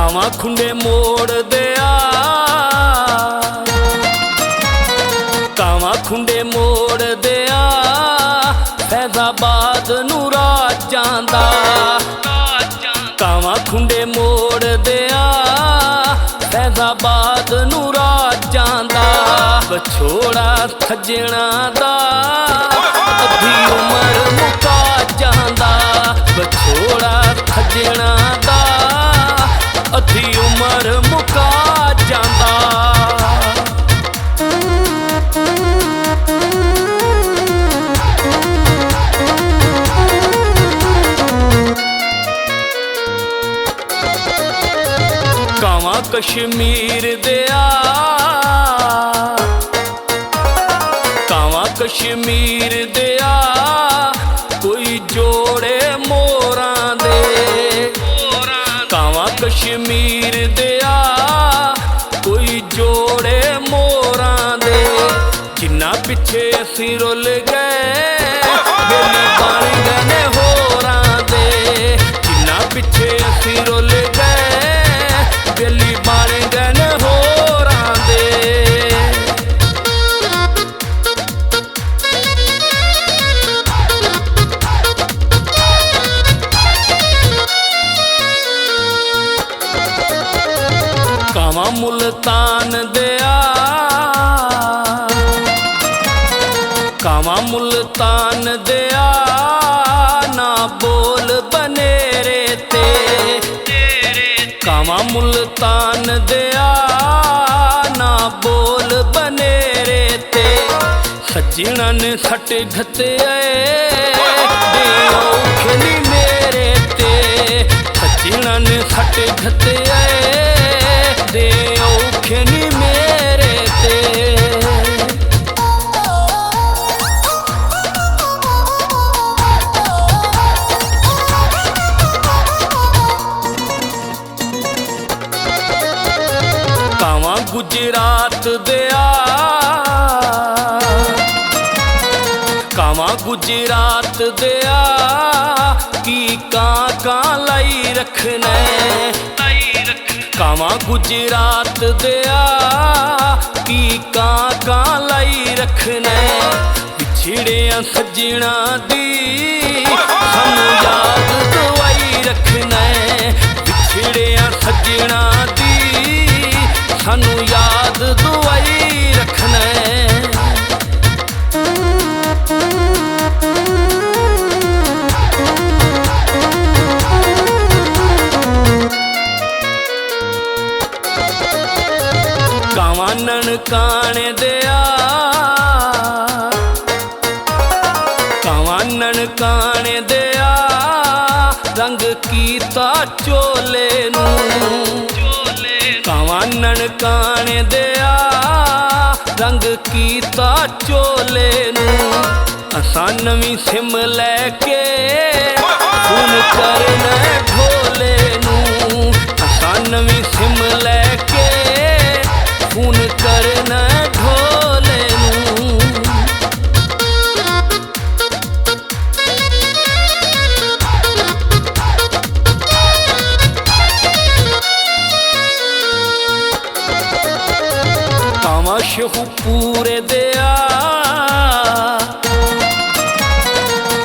कावां खुंडे मोड़ दिया, कावां खुंडे मोड़ दिया, फैजाबाद नूं राजां दा। कावां खुंडे मोड़ दिया, फैजाबाद नूं राजां दा। बछोड़ा सज्जणा दा अद्धी उमर मुका जांदा, बछोड़ा सज्जणा दा अद्धी उमर मुका जांदा। कावां कश्मीर दिया, कावां कश्मीर दिया, कोई जोड़े मोरां दे। कावां कश्मीर दिया, कोई जोड़े मोरां दे। जिन्ना पिछे असीं रुल गए बेली बन गए ने होरां दे। जिन्ना पिछे असीं रुल गए बेली बन गए ने होरां दे। कावां मुल्तान दिया, कावां मुल्तान दिया, ना बोल बनेरे ते। कावां मुल्तान दिया, ना बोल बनेरे ते। सज्जणा ने सट घते दे औखे नी मेरे ते। सज्जणा ने सट घते दे औखे नी मेरे ते। कावां गुजरात दिया, कावां गुजरात दिया, की कां लाई रखने। कावां गुजरात दिया, की कां लाई रखने। पिछड़िया सज्जणा दी सानू याद दवाई रखने। पिछड़िया सज्जणा दी सानू याद दवाई रखने। कावां ननकाने दिया, कावां ननकाने दिया, रंग कीता चोले नूं। कावां ननकाने दिया, रंग कीता चोले नूं। असां नवीं सिम लैके फोन करना ढोले नूं। असां नवीं सिम लैके फोन करना ढोले नूं। कावां शेखूपुर दिया,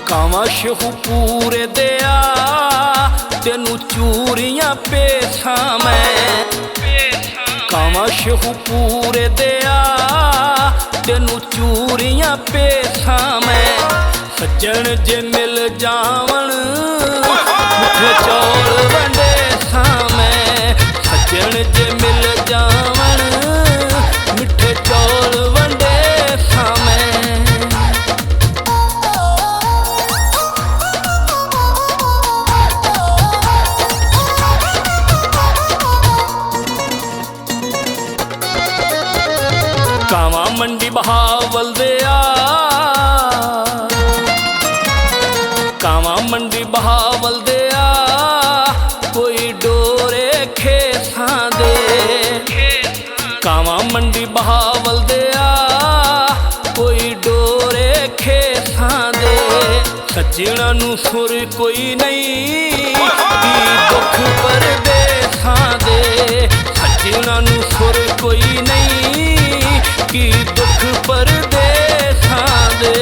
कावां शेखूपुर दिया, तेनू चूरियां पेशां मैं। कावां शेखूपुर दिया, तेनू चूरियां पेशां मैं। सज्जण जे मिल जावन मिठे चौल वंडे सामैं। सज्जण जे मिल जावन मिठे चौल वंडे सामैं। कावां मंडी बहावल दिया, कावां मंडी बहावल दिया, कोई डोरे खेसां दे। कावां मंडी बहावल दिया, कोई डोरे खेसां दे। सज्जणा नूं सुर कोई नहीं की दुख परदेसां दे। ਸੱਜਣਾ ਨੂੰ ਸੁਰ ਕੋਈ ਨਹੀਂ ਕੀ ਦੁੱਖ ਪਰਦੇਸਾਂ ਦੇ।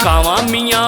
ਕਾਵਾਂ ਮੀਆਂ